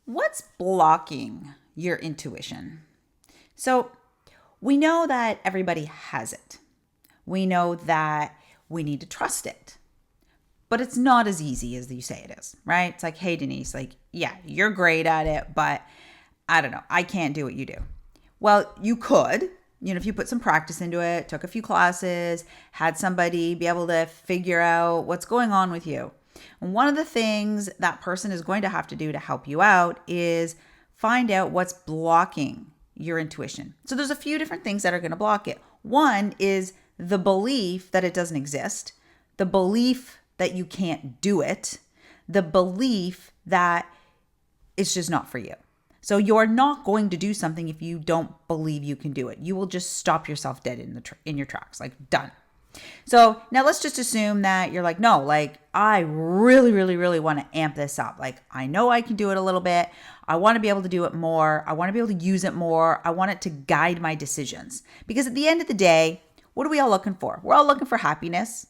What's blocking your intuition? So we know that everybody has it. We know that we need to trust it. But it's not as easy as you say it is, right? It's like, hey, Denise, like, yeah, you're great at it, but I don't know. I can't do what you do. Well, you could, if you put some practice into it, took a few classes, had somebody be able to figure out what's going on with you. And one of the things that person is going to have to do to help you out is find out what's blocking your intuition. So there's a few different things that are going to block it. One is the belief that it doesn't exist, the belief that you can't do it, the belief that it's just not for you. So you're not going to do something if you don't believe you can do it. You will just stop yourself dead in your tracks, like done. So now let's just assume that you're like, no, like I really, really, really want to amp this up. Like I know I can do it a little bit. I want to be able to do it more. I want to be able to use it more. I want it to guide my decisions. Because at the end of the day, what are we all looking for? We're all looking for happiness,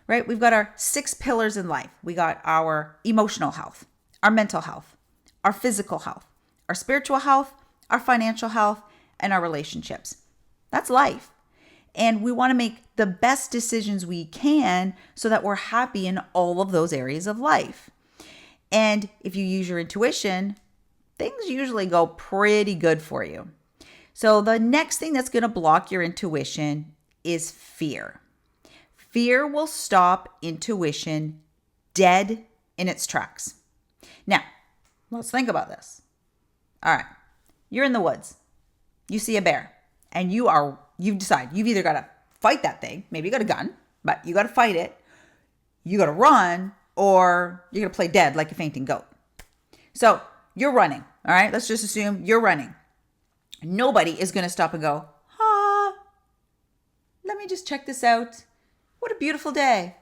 right? We've got our 6 pillars in life. We got our emotional health, our mental health, our physical health, our spiritual health, our financial health, and our relationships. That's life. And we want to make the best decisions we can so that we're happy in all of those areas of life. And if you use your intuition, things usually go pretty good for you. So the next thing that's going to block your intuition is fear. Fear will stop intuition dead in its tracks. Now, let's think about this. All right, you're in the woods. You see a bear and you decide you've either got to fight that thing, maybe you got a gun, but you got to fight it, you got to run, or you're going to play dead like a fainting goat. So you're running, all right? Let's just assume you're running. Nobody is going to stop and go, let me just check this out. What a beautiful day.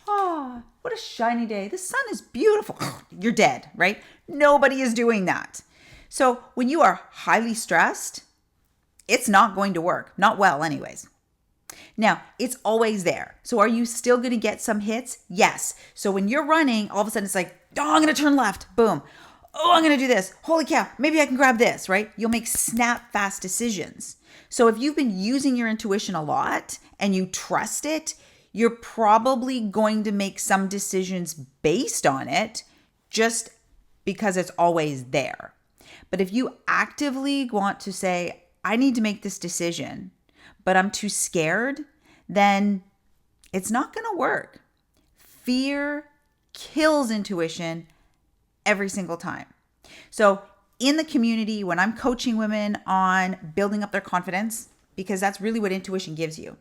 What a shiny day. The sun is beautiful. You're dead, right? Nobody is doing that. So when you are highly stressed, it's not going to work. Not well anyways. Now, it's always there. So are you still going to get some hits? Yes. So when you're running, all of a sudden it's like, oh, I'm going to turn left. Boom. Oh, I'm going to do this. Holy cow. Maybe I can grab this, right? You'll make snap fast decisions. So if you've been using your intuition a lot and you trust it, you're probably going to make some decisions based on it just because it's always there. But if you actively want to say, I need to make this decision, but I'm too scared, then it's not going to work. Fear kills intuition every single time. So in the community, when I'm coaching women on building up their confidence, because that's really what intuition gives you.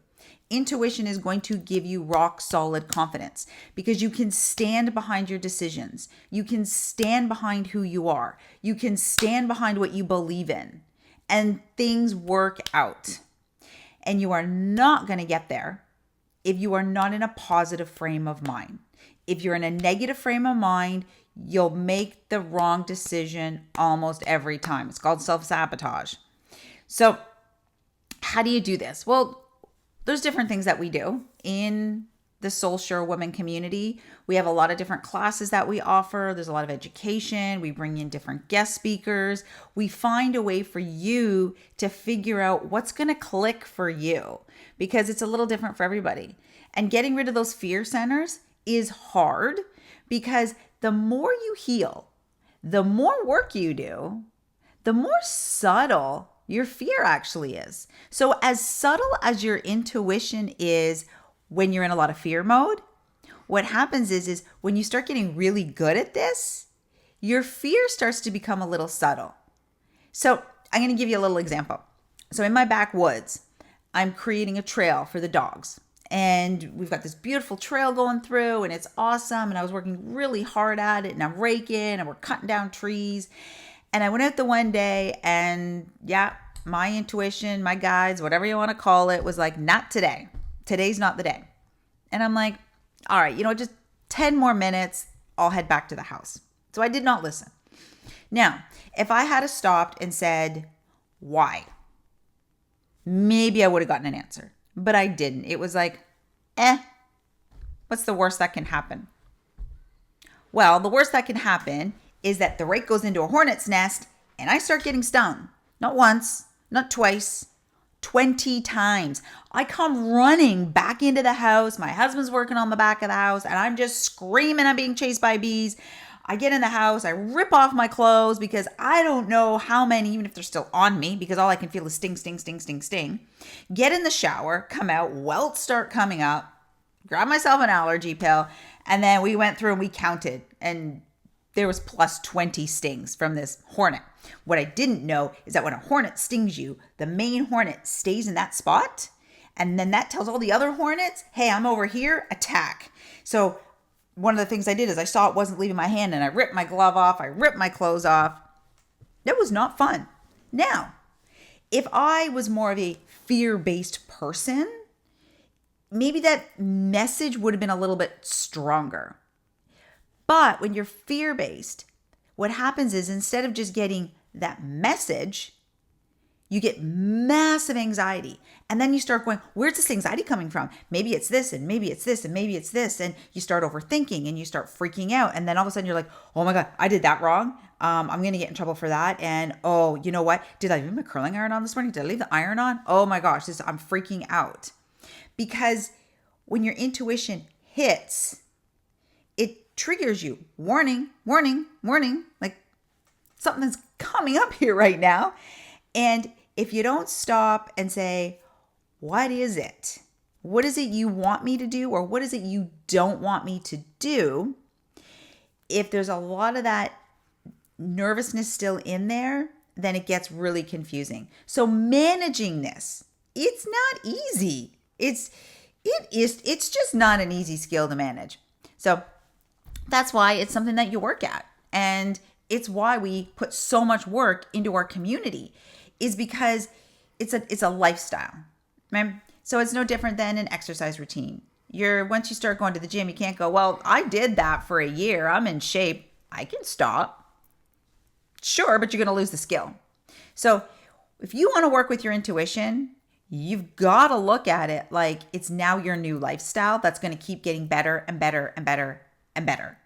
Intuition is going to give you rock solid confidence because you can stand behind your decisions. You can stand behind who you are. You can stand behind what you believe in, and things work out. And you are not going to get there if you are not in a positive frame of mind. If you're in a negative frame of mind, you'll make the wrong decision almost every time. It's called self-sabotage. So how do you do this? Well, there's different things that we do in the Soul Sure Women community. We have a lot of different classes that we offer. There's a lot of education. We bring in different guest speakers. We find a way for you to figure out what's going to click for you because it's a little different for everybody. And getting rid of those fear centers is hard because the more you heal, the more work you do, the more subtle your fear actually is. So as subtle as your intuition is when you're in a lot of fear mode, what happens is when you start getting really good at this, your fear starts to become a little subtle. So I'm going to give you a little example. So in my backwoods, I'm creating a trail for the dogs. And we've got this beautiful trail going through and it's awesome. And I was working really hard at it and I'm raking and we're cutting down trees. And I went out the one day and my intuition, my guides, whatever you want to call it, was like, not today. Today's not the day. And I'm like, all right, just 10 more minutes, I'll head back to the house. So I did not listen. Now, if I had stopped and said, why? Maybe I would have gotten an answer, but I didn't. It was like, what's the worst that can happen? Well, the worst that can happen is that the rake goes into a hornet's nest and I start getting stung. Not once, not twice, 20 times. I come running back into the house. My husband's working on the back of the house and I'm just screaming. I'm being chased by bees. I get in the house. I rip off my clothes because I don't know how many, even if they're still on me, because all I can feel is sting, sting, sting, sting, sting. Get in the shower, come out, welts start coming up, grab myself an allergy pill. And then we went through and we counted and there was plus 20 stings from this hornet. What I didn't know is that when a hornet stings you, the main hornet stays in that spot. And then that tells all the other hornets, hey, I'm over here, attack. So one of the things I did is I saw it wasn't leaving my hand and I ripped my glove off. I ripped my clothes off. That was not fun. Now, if I was more of a fear-based person, maybe that message would have been a little bit stronger. But when you're fear-based, what happens is instead of just getting that message, you get massive anxiety. And then you start going, where's this anxiety coming from? Maybe it's this, and maybe it's this, and maybe it's this. And you start overthinking and you start freaking out. And then all of a sudden you're like, oh my God, I did that wrong. I'm going to get in trouble for that. And oh, you know what? Did I leave my curling iron on this morning? Did I leave the iron on? Oh my gosh, I'm freaking out. Because when your intuition hits, it triggers you. Warning, warning, warning. Like something's coming up here right now. And if you don't stop and say, what is it? What is it you want me to do? Or what is it you don't want me to do? If there's a lot of that nervousness still in there, then it gets really confusing. So managing this, it's not easy. It's just not an easy skill to manage. So that's why it's something that you work at. And it's why we put so much work into our community, is because it's a lifestyle, right? So it's no different than an exercise routine. Once you start going to the gym, you can't go, well, I did that for a year. I'm in shape. I can stop. Sure, but you're going to lose the skill. So if you want to work with your intuition, you've got to look at it like it's now your new lifestyle that's going to keep getting better and better and better and better.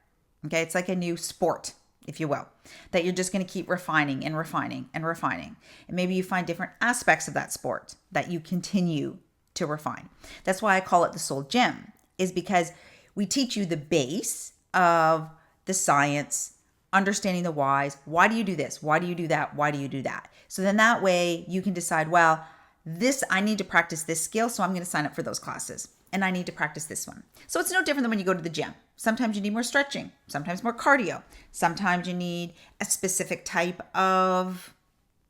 Okay, it's like a new sport, if you will, that you're just going to keep refining and refining and refining. And maybe you find different aspects of that sport that you continue to refine. That's why I call it the soul gym, is because we teach you the base of the science, understanding the whys. Why do you do this? Why do you do that? Why do you do that? So then that way you can decide, well, I need to practice this skill, so I'm going to sign up for those classes. And I need to practice this one. So it's no different than when you go to the gym. Sometimes you need more stretching, sometimes more cardio. Sometimes you need a specific type of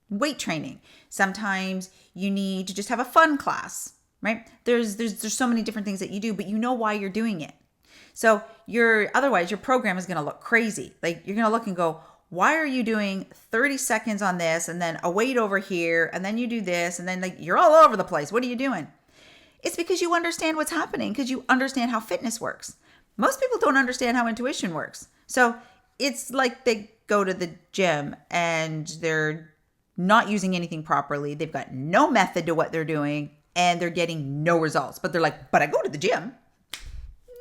weight training. Sometimes you need to just have a fun class, right? There's so many different things that you do, but you know why you're doing it. So otherwise your program is going to look crazy. Like you're going to look and go, why are you doing 30 seconds on this and then a weight over here and then you do this and then like you're all over the place. What are you doing? It's because you understand what's happening, because you understand how fitness works. Most people don't understand how intuition works. So it's like they go to the gym and they're not using anything properly. They've got no method to what they're doing and they're getting no results. But they're like, but I go to the gym.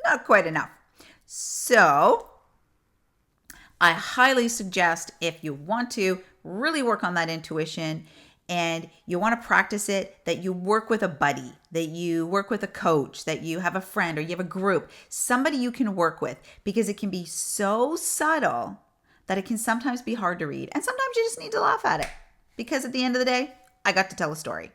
Not quite enough. So I highly suggest, if you want to really work on that intuition and you want to practice it, that you work with a buddy, that you work with a coach, that you have a friend or you have a group, somebody you can work with, because it can be so subtle that it can sometimes be hard to read. And sometimes you just need to laugh at it, because at the end of the day, I got to tell a story.